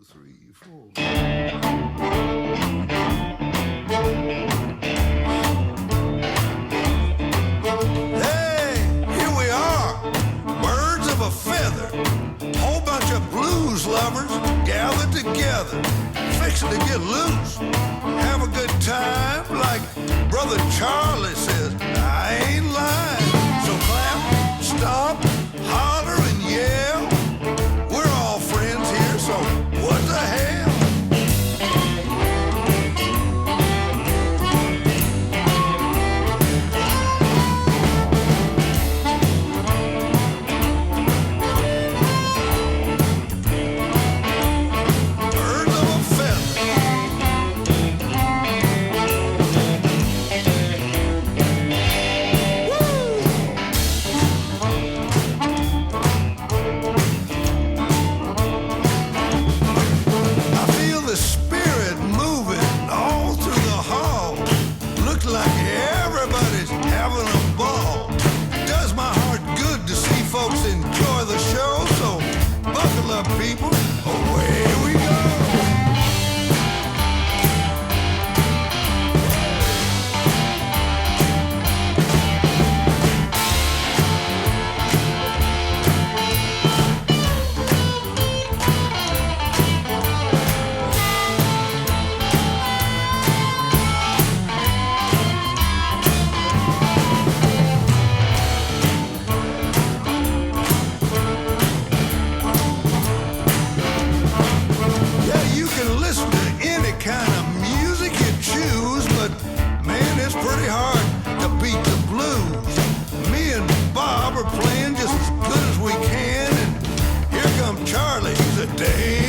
3, 4. Hey, here we are, birds of a feather, whole bunch of blues lovers gathered together, fixing to get loose, have a good time, like Brother Charlie says. I ain't lying. So clap, stomp, holler and yell. We're all friends here, so what the hell? Birds of a feather. I feel the spirit moving all through the hall. Looks like everybody's having a ball. Does my heart good to see folks enjoy the show. So buckle up, people. Away we go. Yeah, you can listen to any kind of music you choose, but man, it's pretty hard to beat the blues. Me and Bob are playing just as good as we can, and here comes Charlie. He's a day